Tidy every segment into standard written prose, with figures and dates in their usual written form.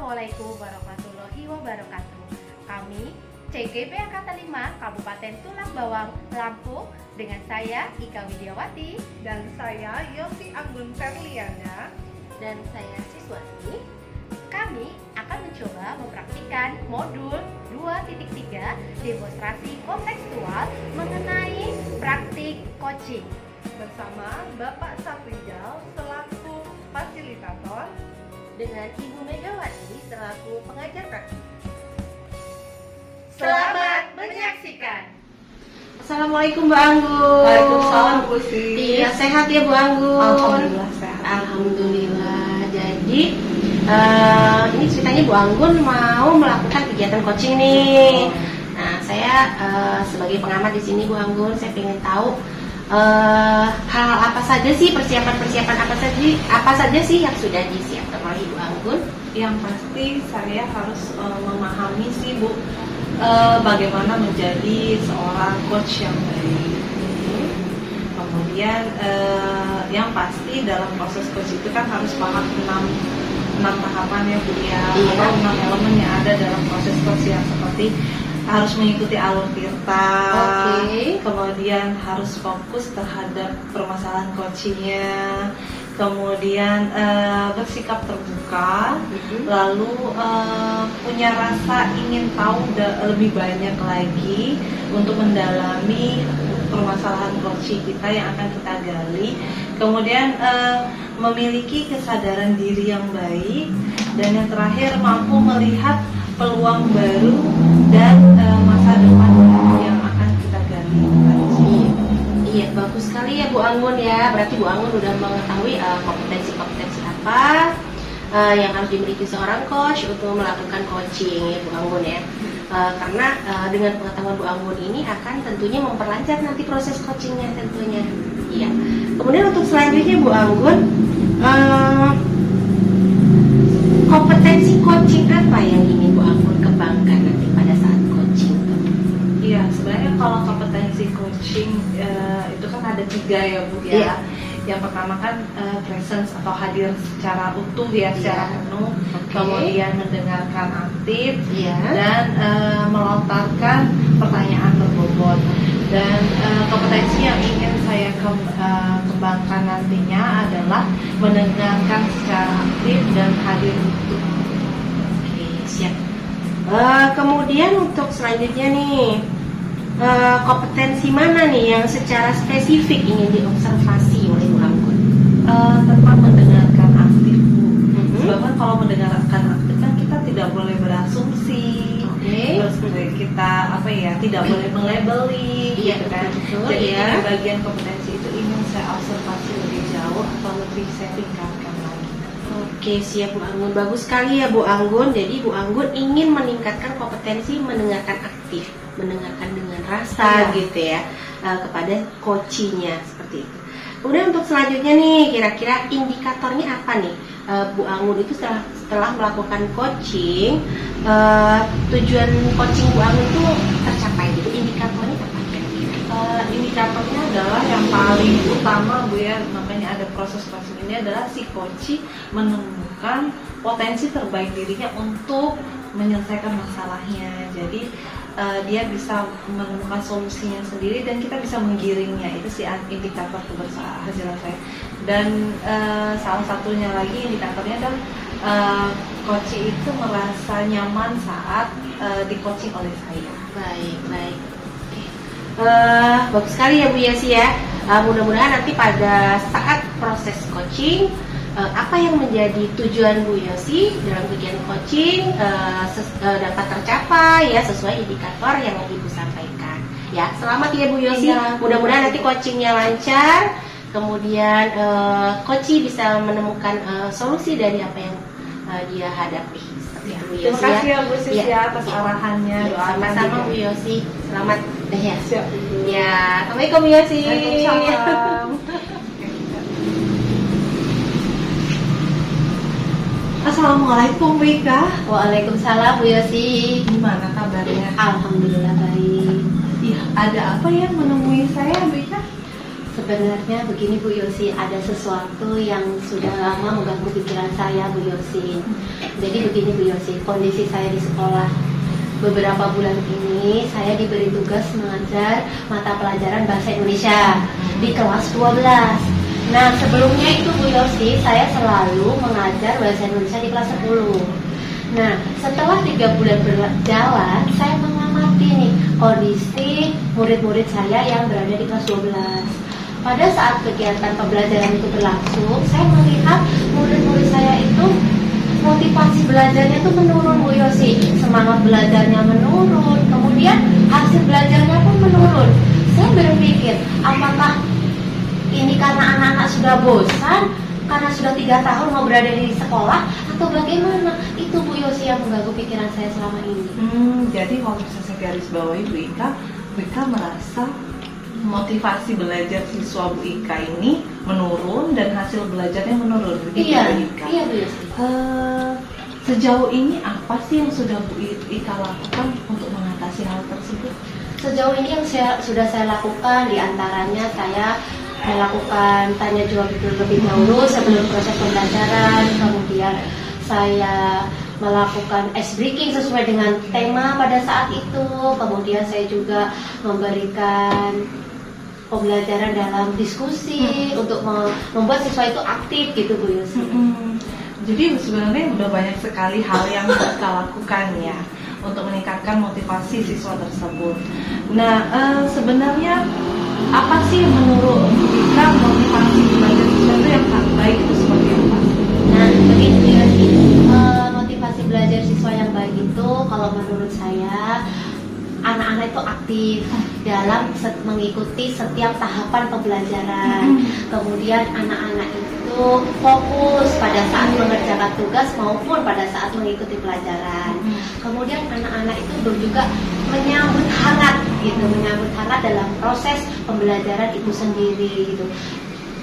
Assalamualaikum warahmatullahi wabarakatuh. Kami CGP Angkatan 5 Kabupaten Tulang Bawang, Lampung, dengan saya Ika Widiawati dan saya Yosi Anggun Ferliana dan saya Siswati. Kami akan mencoba mempraktikkan modul 2.3 demonstrasi kontekstual mengenai praktik coaching bersama Bapak Safrizal selaku fasilitator dengan Ibu Megawati selaku pengajar praktik. Selamat menyaksikan. Assalamualaikum Bu Anggun. Waalaikumsalam Bu Sis. Iya, sehat ya Bu Anggun? Alhamdulillah sehat. Alhamdulillah. Jadi ini ceritanya Bu Anggun mau melakukan kegiatan coaching nih. Nah, saya sebagai pengamat di sini Bu Anggun, saya ingin tahu hal apa saja sih, persiapan apa saja sih yang sudah disiapkan oleh Ibu Anggun? Yang pasti saya harus memahami sih Bu, bagaimana menjadi seorang coach yang baik. Kemudian yang pasti dalam proses coach itu kan harus paham 6 tahapan ya Bu ya, Iya. atau 6 elemen yang ada dalam proses coach, yang seperti harus mengikuti alur tirta, kemudian harus fokus terhadap permasalahan coachingnya, kemudian bersikap terbuka, lalu punya rasa ingin tahu lebih banyak lagi untuk mendalami permasalahan coaching kita yang akan kita gali, kemudian memiliki kesadaran diri yang baik, dan yang terakhir mampu melihat peluang baru dan masa depan yang akan kita gali. Iya, bagus sekali ya Bu Anggun ya. Berarti Bu Anggun udah mengetahui kompetensi-kompetensi apa yang harus dimiliki seorang coach untuk melakukan coaching ya Bu Anggun ya. Karena dengan pengetahuan Bu Anggun ini akan tentunya memperlancar nanti proses coachingnya tentunya. Iya. Kemudian untuk selanjutnya Bu Anggun, kompetensi coaching apa yang ingin Bu Anggun kembangkan nanti pada saat coaching? Iya, sebenarnya kalau kompetensi coaching itu kan ada 3 ya Bu ya. Iya. Yang pertama kan presence atau hadir secara utuh ya, secara penuh. Kemudian mendengarkan aktif, dan melontarkan pertanyaan berbobot. Dan kompetensi yang ingin saya kembangkan nantinya adalah mendengarkan secara aktif dan hadir utuh. Oke, siap. Kemudian untuk selanjutnya nih, kompetensi mana nih yang secara spesifik ingin diobservasi oleh Bu Anggun? Tentang mendengarkan aktif Bu. Sebab kan kalau mendengarkan aktif kan kita tidak boleh berasumsi. Terus kita tidak boleh melabeli, gitu kan. Jadi ini bagian kompetensi itu ingin saya observasi lebih jauh atau lebih saya tingkatkan lagi. Oke, siap Bu Anggun. Bagus sekali ya Bu Anggun. Jadi Bu Anggun ingin meningkatkan kompetensi mendengarkan aktif, mendengarkan dengan rasa gitu ya, kepada coachingnya seperti itu. Kemudian untuk selanjutnya nih, kira-kira indikatornya apa nih? Bu Anggun itu setelah melakukan coaching, tujuan coaching Bu Anggun itu tercapai gitu. Indikatornya apa kira-kira? Indikatornya adalah yang paling utama Bu ya, makanya ada proses coaching ini adalah si coach menemukan potensi terbaik dirinya untuk menyelesaikan masalahnya. Jadi dia bisa menemukan solusinya sendiri dan kita bisa menggiringnya. Itu sih indikator keberhasilan saya. Dan salah satunya lagi indikatornya adalah coach itu merasa nyaman saat di coaching oleh saya. Baik. Bagus sekali ya Bu Yasi ya. Mudah-mudahan nanti pada saat proses coaching, apa yang menjadi tujuan Bu Yosi dalam kegiatan coaching dapat tercapai ya sesuai indikator yang Ibu sampaikan. Ya, selamat ya Bu Yosi. Mudah-mudahan nanti coachingnya lancar. Kemudian coach bisa menemukan solusi dari apa yang dia hadapi. Terima kasih ya Bu Sis ya atas arahannya. Sama-sama Bu Yosi. Selamat ya. Siap. Ya, Assalamualaikum Bu Yosi. Waalaikumsalam. Assalamualaikum Bu Ika. Waalaikumsalam Bu Yosi. Gimana kabarnya? Alhamdulillah baik. Iya, ada apa yang menemui saya Bu Ika? Sebenarnya begini Bu Yosi, ada sesuatu yang sudah lama mengganggu pikiran saya Bu Yosi. Jadi begini Bu Yosi, kondisi saya di sekolah. Beberapa bulan ini saya diberi tugas mengajar mata pelajaran Bahasa Indonesia di kelas 12. Nah sebelumnya itu Bu Yosi, saya selalu mengajar Bahasa Indonesia di kelas 10. Nah setelah 3 bulan berjalan, saya mengamati nih kondisi murid-murid saya yang berada di kelas 12. Pada saat kegiatan pembelajaran itu berlangsung, saya melihat murid-murid saya itu motivasi belajarnya itu menurun Bu Yosi. Semangat belajarnya menurun, kemudian hasil belajarnya pun menurun. Saya berpikir, apakah ini karena anak-anak sudah bosan, karena sudah 3 tahun mau berada di sekolah, atau bagaimana? Itu Bu Yosi yang mengganggu pikiran saya selama ini. Jadi kalau bisa saya garis bawahi Bu Ika merasa motivasi belajar siswa Bu Ika ini menurun dan hasil belajarnya menurun, begitu Iya, Bu Ika? iya Bu Yosi. Sejauh ini apa sih yang sudah Bu Ika lakukan untuk mengatasi hal tersebut? Sejauh ini yang sudah saya lakukan, diantaranya saya melakukan tanya jawab terlebih dahulu sebelum proses pembelajaran, kemudian saya melakukan ice breaking sesuai dengan tema pada saat itu, kemudian saya juga memberikan pembelajaran dalam diskusi untuk membuat siswa itu aktif gitu Bu Yosi. Jadi sebenarnya udah banyak sekali hal yang kita lakukan ya untuk meningkatkan motivasi siswa tersebut. Nah sebenarnya apa sih menurut kita motivasi belajar siswa itu yang baik itu seperti apa? Nah begini Bu Yosi, motivasi belajar siswa yang baik itu kalau menurut saya anak-anak itu aktif dalam mengikuti setiap tahapan pembelajaran. Kemudian anak-anak itu fokus pada saat mengerjakan tugas maupun pada saat mengikuti pelajaran. Kemudian anak-anak itu juga menyambut hangat dalam proses pembelajaran itu sendiri gitu.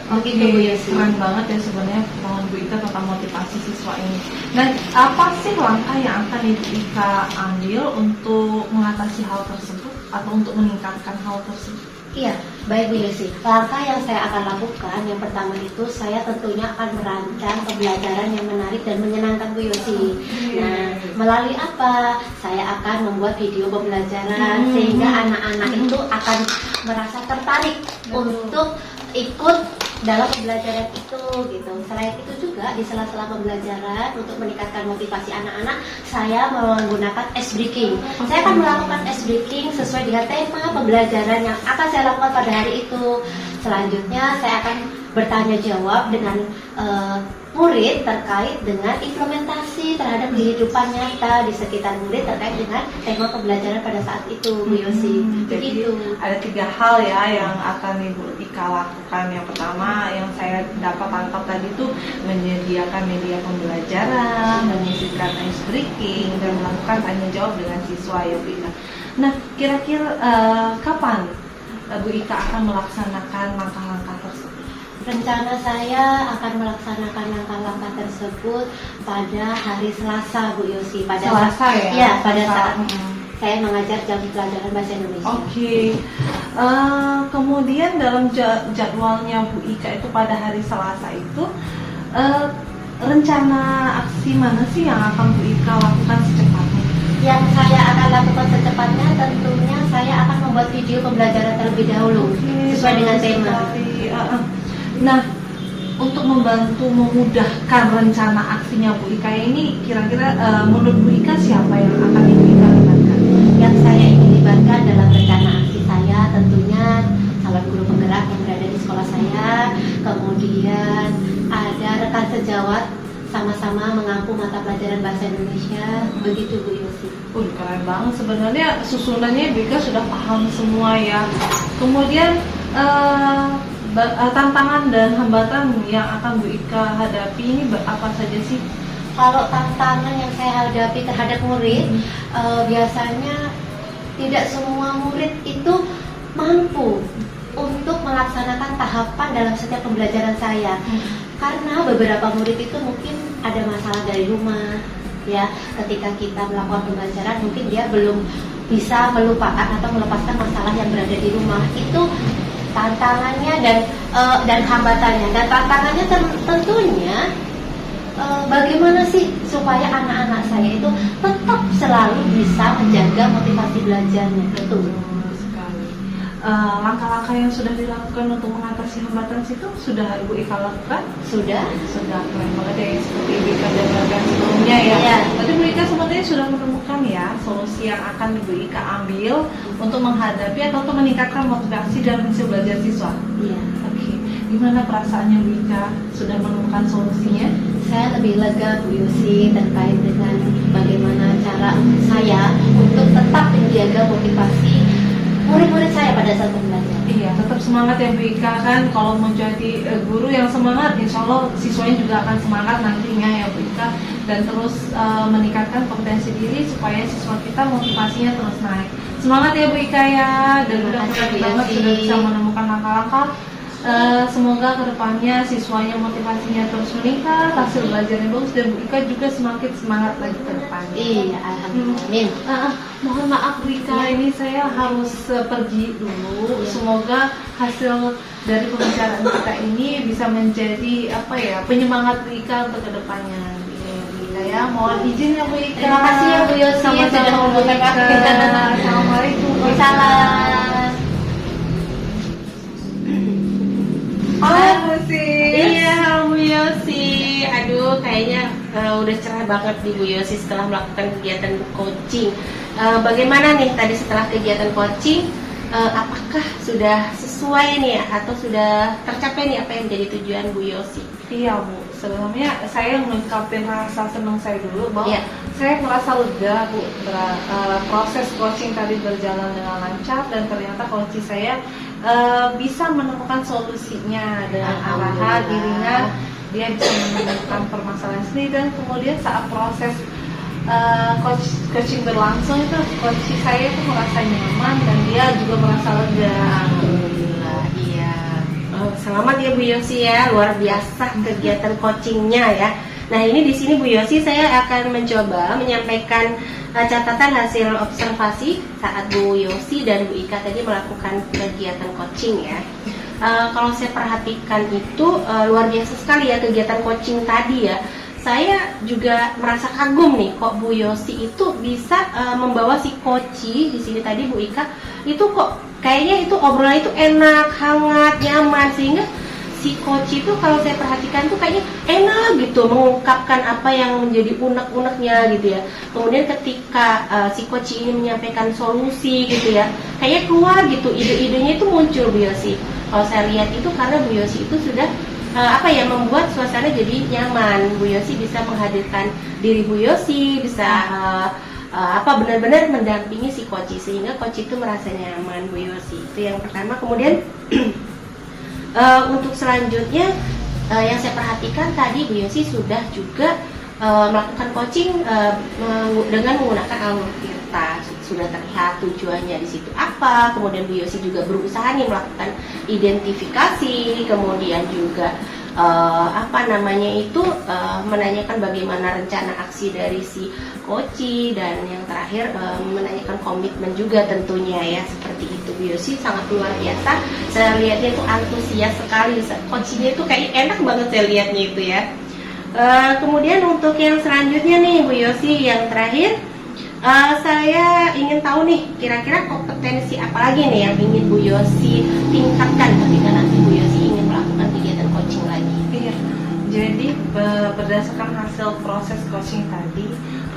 Oke, keren banget ya sebenarnya pengalaman Bu Ika tentang motivasi siswa ini. Nah, apa sih langkah yang akan Ibu Ika ambil untuk mengatasi hal tersebut atau untuk meningkatkan hal tersebut? Iya, baik Bu Yosi. Langkah yang saya akan lakukan, yang pertama itu saya tentunya akan merancang pembelajaran yang menarik dan menyenangkan Bu Yosi. Nah, melalui apa? Saya akan membuat video pembelajaran sehingga anak-anak itu akan merasa tertarik untuk ikut dalam pembelajaran itu gitu. Selain itu juga di sela-sela pembelajaran untuk meningkatkan motivasi anak-anak, saya menggunakan ice breaking. Saya akan melakukan ice breaking sesuai dengan tema pembelajaran yang akan saya lakukan pada hari itu. Selanjutnya saya akan bertanya jawab dengan murid terkait dengan implementasi terhadap kehidupan nyata di sekitar murid terkait dengan tema pembelajaran pada saat itu Bu Yosi. Jadi ada 3 hal ya yang akan Ibu Ika lakukan. Yang pertama yang saya dapat tangkap tadi itu menyediakan media pembelajaran, menyisipkan ice breaking, dan melakukan tanya jawab dengan siswa ya Bu Ika. Nah kira-kira kapan Bu Ika akan melaksanakan langkah-langkah tersebut? Rencana saya akan melaksanakan langkah-langkah tersebut pada hari Selasa Bu Yosi. Pada Selasa ya? Iya, pada saat saya mengajar jam pelajaran Bahasa Indonesia. Oke. Kemudian dalam jadwalnya Bu Ika itu pada hari Selasa itu rencana aksi mana sih yang akan Bu Ika lakukan secepatnya? Yang saya akan lakukan secepatnya tentunya saya akan membuat video pembelajaran terlebih dahulu sesuai dengan tema. Nah, untuk membantu memudahkan rencana aksinya Bu Ika ini, kira-kira menurut Bu Ika siapa yang akan Ibu Ika libatkan? Yang saya ingin libatkan dalam rencana aksi saya tentunya calon guru penggerak yang berada di sekolah saya, kemudian ada rekan sejawat sama-sama mengampu mata pelajaran Bahasa Indonesia, begitu Bu Yosi. Keren banget, sebenarnya susunannya Bu Ika sudah paham semua ya. Kemudian tantangan dan hambatan yang akan Bu Ika hadapi ini apa saja sih? Kalau tantangan yang saya hadapi terhadap murid, biasanya tidak semua murid itu mampu untuk melaksanakan tahapan dalam setiap pembelajaran saya. Karena beberapa murid itu mungkin ada masalah dari rumah, ya. Ketika kita melakukan pembelajaran, mungkin dia belum bisa melupakan atau melepaskan masalah yang berada di rumah. Itu tantangannya dan hambatannya. Dan tantangannya tentunya bagaimana sih supaya anak-anak saya itu tetap selalu bisa menjaga motivasi belajarnya. Betul. Langkah-langkah yang sudah dilakukan untuk mengatasi hambatan itu sudah Ibu Ika lakukan? Sudah Keren banget ya, seperti Ibu Ika jabarkan sebelumnya ya. Iya. Berarti Ibu Ika sepertinya sudah menemukan ya solusi yang akan Ibu Ika ambil untuk menghadapi atau untuk meningkatkan motivasi dan hasil belajar siswa. Iya. Oke, gimana perasaannya Ibu Ika sudah menemukan solusinya? Saya lebih lega Bu Yusi terkait dengan bagaimana cara saya untuk tetap menjaga motivasi murid-murid saya pada saat belajar. Iya, tetap semangat ya Bu Ika kan. Kalau mau jadi guru yang semangat, insya Allah siswanya juga akan semangat nantinya ya Bu Ika. Dan terus meningkatkan kompetensi diri supaya siswa kita motivasinya terus naik. Semangat ya Bu Ika ya. Dan mudah-mudahan banget sudah bisa menemukan langkah-langkah. Semoga kedepannya siswanya motivasinya terus meningkat, hasil belajarnya bagus, dan Bu Ika juga semakin semangat lagi ke depannya. Iya, alhamdulillah. Mohon maaf Bu Ika, ini saya harus pergi dulu. Semoga hasil dari pembicaraan kita ini bisa menjadi penyemangat Bu Ika untuk kedepannya. Bu Ika ya, mohon izin ya Bu Ika. Terima kasih ya Bu Yosi sudah membuka waktu. Assalamualaikum. Waalaikumsalam. Iya, Bu Yosi. Aduh, kayaknya udah cerah banget di Bu Yosi setelah melakukan kegiatan coaching. Bagaimana nih tadi setelah kegiatan coaching? Apakah sudah sesuai nih atau sudah tercapai nih apa yang menjadi tujuan Bu Yosi? Iya Bu, sebelumnya saya mengungkapkan rasa senang saya dulu bahwa saya merasa lega Bu. Proses coaching tadi berjalan dengan lancar dan ternyata coach saya bisa menemukan solusinya dengan arahan dirinya, dia bisa menemukan permasalahan sendiri, dan kemudian saat proses coaching berlangsung itu coach saya itu merasa nyaman dan dia juga merasa lega. Alhamdulillah, iya. Selamat ya Bu Yosi ya, luar biasa kegiatan coachingnya ya. Nah ini di sini Bu Yosi saya akan mencoba menyampaikan catatan hasil observasi saat Bu Yosi dan Bu Ika tadi melakukan kegiatan coaching ya. Kalau saya perhatikan itu luar biasa sekali ya kegiatan coaching tadi ya. Saya juga merasa kagum nih kok Bu Yosi itu bisa membawa si coachi di sini tadi Bu Ika itu kok kayaknya itu obrolan itu enak, hangat, nyaman, sehingga si coach itu kalau saya perhatikan tuh kayaknya enak gitu mengungkapkan apa yang menjadi unek-uneknya gitu ya. Kemudian ketika si coach ini menyampaikan solusi gitu ya, kayaknya keluar gitu ide-idenya itu muncul Bu Yosi. Kalau saya lihat itu karena Bu Yosi itu sudah membuat suasana jadi nyaman. Bu Yosi bisa menghadirkan diri Bu Yosi, bisa benar-benar mendampingi si coach sehingga coach itu merasa nyaman Bu Yosi. Itu yang pertama. Kemudian untuk selanjutnya yang saya perhatikan tadi Bu Yosi sudah juga melakukan coaching dengan menggunakan alur tirta. Sudah terlihat tujuannya di situ apa. Kemudian Bu Yosi juga berusaha nih melakukan identifikasi, kemudian juga menanyakan bagaimana rencana aksi dari si coach, dan yang terakhir menanyakan komitmen juga tentunya ya, seperti itu. Bu Yosi sangat luar biasa, saya lihatnya itu antusias sekali, coachnya itu kayak enak banget saya lihatnya itu ya. Kemudian untuk yang selanjutnya nih Bu Yosi, yang terakhir saya ingin tahu nih kira-kira kompetensi apa lagi nih yang ingin Bu Yosi tingkatkan ketika nanti Bu Yosi ingin melakukan kegiatan coaching lagi. Iya, jadi berdasarkan hasil proses coaching tadi,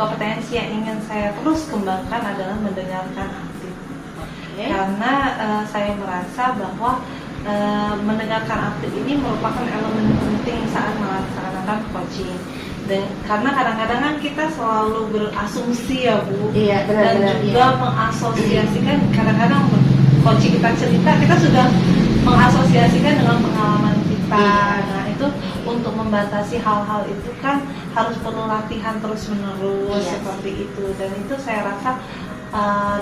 kompetensi yang ingin saya terus kembangkan adalah mendengarkan aktif. Karena saya merasa bahwa mendengarkan aktif ini merupakan elemen penting saat melaksanakan coaching. Dan karena kadang-kadang kan kita selalu berasumsi ya Bu, dan juga mengasosiasikan, kadang-kadang coaching kita cerita, kita sudah mengasosiasikan dengan pengalaman kita. Nah itu untuk membatasi hal-hal itu kan harus perlu latihan terus-menerus seperti itu. Dan itu saya rasa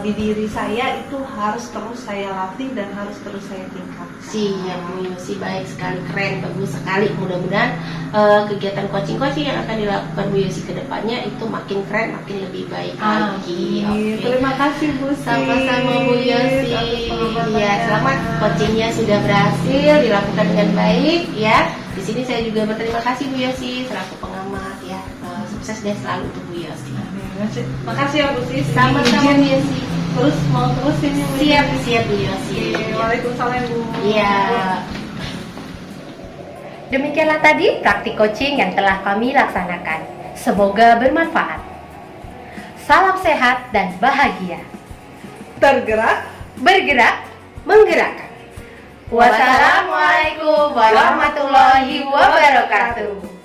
di diri saya itu harus terus saya latih dan harus terus saya tingkatkan. Siap Bu Yosi, baik sekali, keren, bagus sekali. Mudah-mudahan kegiatan coaching yang akan dilakukan Bu Yosi ke depannya itu makin keren, makin lebih baik lagi. Terima kasih Bu. Sama-sama Bu Yosi. Atas semuanya. Iya, selamat, coachingnya sudah berhasil dilakukan dengan baik ya. Di sini saya juga berterima kasih Bu Yosi selaku pengamat ya. Sukses deh selalu untuk Bu Yosi. Makasih ya Bu Sis. Sama-sama Bu Izin Yosi. terus mau terusin ya Bu. Siap Bu Yosi. Waalaikumsalam Bu. Iya. Demikianlah tadi praktik coaching yang telah kami laksanakan. Semoga bermanfaat. Salam sehat dan bahagia. Tergerak, Bergerak, menggerakkan. Wassalamualaikum warahmatullahi wabarakatuh.